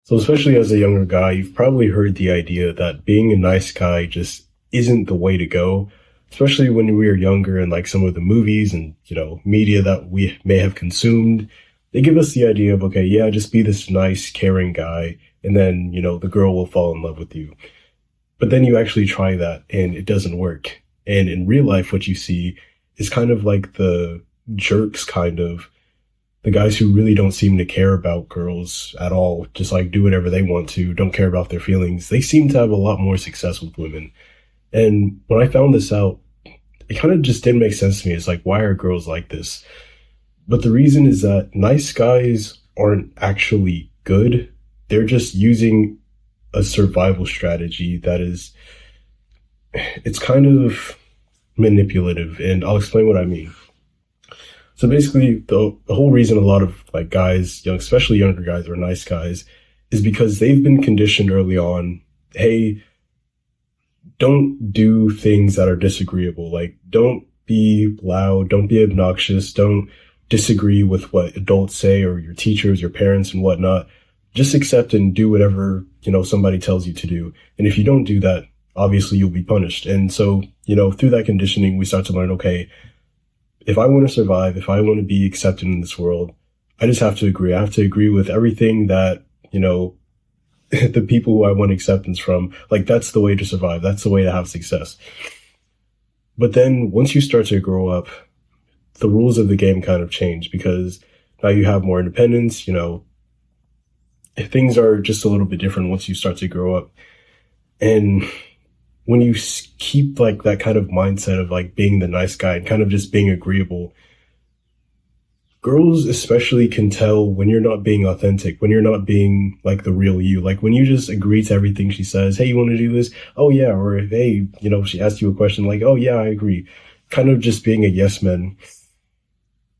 So especially as a younger guy, you've probably heard the idea that being a nice guy just isn't the way to go. Especially when we were younger and like some of the movies and, media that we may have consumed, they give us the idea of, okay, yeah, just be this nice, caring guy. And then, the girl will fall in love with you. But then you actually try that and it doesn't work. And in real life, what you see is kind of like the jerks, kind of the guys who really don't seem to care about girls at all, just like do whatever they want to, don't care about their feelings. They seem to have a lot more success with women. And when I found this out, it kind of just didn't make sense to me. It's like, why are girls like this? But the reason is that nice guys aren't actually good. They're just using a survival strategy that is, it's kind of manipulative. And I'll explain what I mean. So basically, the whole reason a lot of like guys, especially younger guys or nice guys, is because they've been conditioned early on, hey, don't do things that are disagreeable. Like, don't be loud, don't be obnoxious, don't disagree with what adults say or your teachers, your parents and whatnot. Just accept and do whatever, somebody tells you to do. And if you don't do that, obviously you'll be punished. And so, through that conditioning, we start to learn, okay, if I want to survive, if I want to be accepted in this world, I just have to agree. I have to agree with everything that, the people who I want acceptance from. Like, that's the way to survive. That's the way to have success. But then once you start to grow up, the rules of the game kind of change because now you have more independence, things are just a little bit different once you start to grow up. And when you keep like that kind of mindset of like being the nice guy and kind of just being agreeable, girls especially can tell when you're not being authentic, when you're not being like the real you. Like when you just agree to everything she says, hey, you want to do this? Oh yeah. Or hey, she asked you a question like, oh yeah, I agree. Kind of just being a yes man.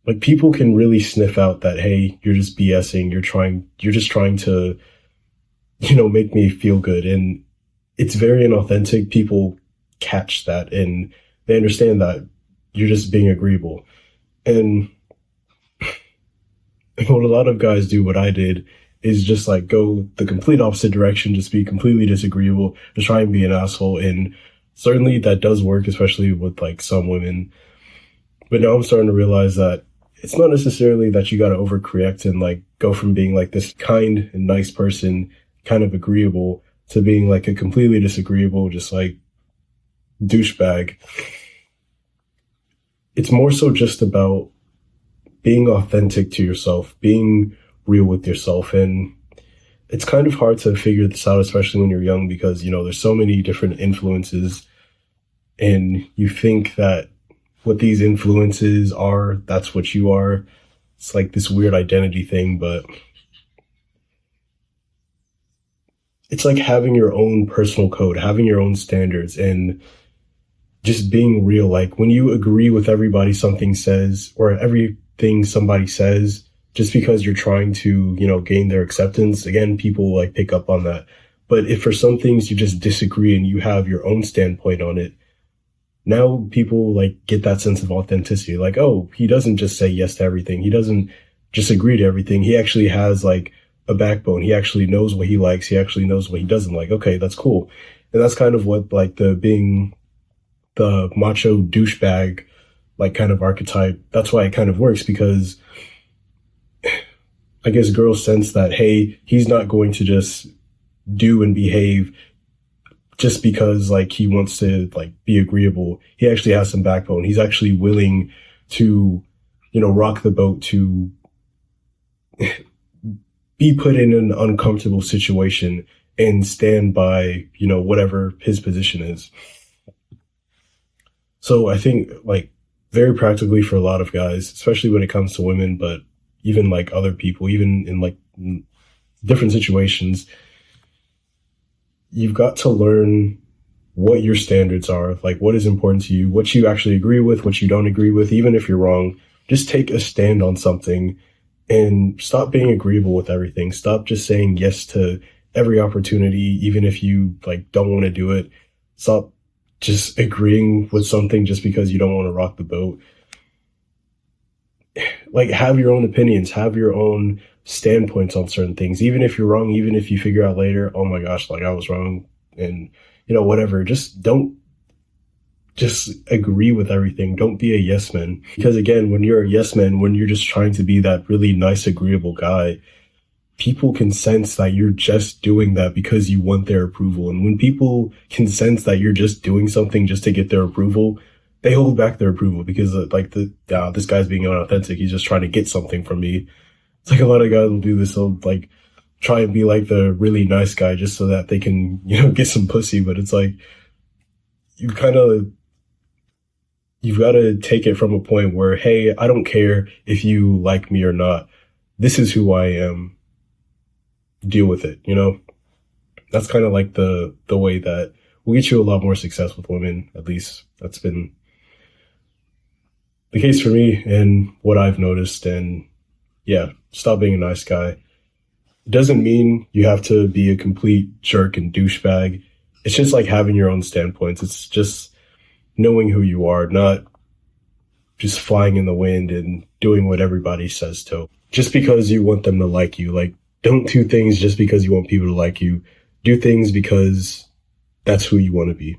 Like people can really sniff out that, hey, you're just BSing. You're just trying to, make me feel good. And it's very inauthentic. People catch that and they understand that you're just being agreeable. And what a lot of guys do, what I did, is just like go the complete opposite direction, just be completely disagreeable, just try and be an asshole. And certainly that does work, especially with like some women. But now I'm starting to realize that it's not necessarily that you got to overcorrect and like go from being like this kind and nice person, kind of agreeable, to being like a completely disagreeable, just like douchebag. It's more so just about being authentic to yourself, being real with yourself. And it's kind of hard to figure this out, especially when you're young, because, there's so many different influences and you think that what these influences are, that's what you are. It's like this weird identity thing, but it's like having your own personal code, having your own standards, and just being real. Like when you agree with everybody something says, or everything somebody says, just because you're trying to, gain their acceptance, again, people like pick up on that. But if for some things you just disagree and you have your own standpoint on it, now people like get that sense of authenticity. Like, oh, he doesn't just say yes to everything. He doesn't just agree to everything. He actually has like a backbone. He actually knows what he likes. He actually knows what he doesn't like. Okay, that's cool. And that's kind of what like being the macho douchebag, like kind of archetype. That's why it kind of works, because I guess girls sense that, hey, he's not going to just do and behave just because like he wants to like be agreeable. He actually has some backbone. He's actually willing to, rock the boat, to be put in an uncomfortable situation and stand by, whatever his position is. So I think like very practically for a lot of guys, especially when it comes to women, but even like other people, even in like different situations, you've got to learn what your standards are, like what is important to you, what you actually agree with, what you don't agree with. Even if you're wrong, just take a stand on something and stop being agreeable with everything. Stop just saying yes to every opportunity, even if you like don't want to do it. Stop just agreeing with something just because you don't want to rock the boat. Like have your own opinions, have your own standpoints on certain things. Even if you're wrong, even if you figure out later, oh my gosh, like I was wrong, and whatever. Just don't just agree with everything. Don't be a yes man. Because again, when you're a yes man, when you're just trying to be that really nice, agreeable guy, people can sense that you're just doing that because you want their approval. And when people can sense that you're just doing something just to get their approval, they hold back their approval because this guy's being unauthentic. He's just trying to get something from me. It's like a lot of guys will do this. They'll like try and be like the really nice guy just so that they can, get some pussy. But it's like, you kind of, you've got to take it from a point where, hey, I don't care if you like me or not. This is who I am. Deal with it, That's kind of like the way that will get you a lot more success with women. At least that's been the case for me and what I've noticed. And yeah, stop being a nice guy. It doesn't mean you have to be a complete jerk and douchebag. It's just like having your own standpoints. It's just knowing who you are, not just flying in the wind and doing what everybody says to. Just because you want them to like you. Like, don't do things just because you want people to like you. Do things because that's who you want to be.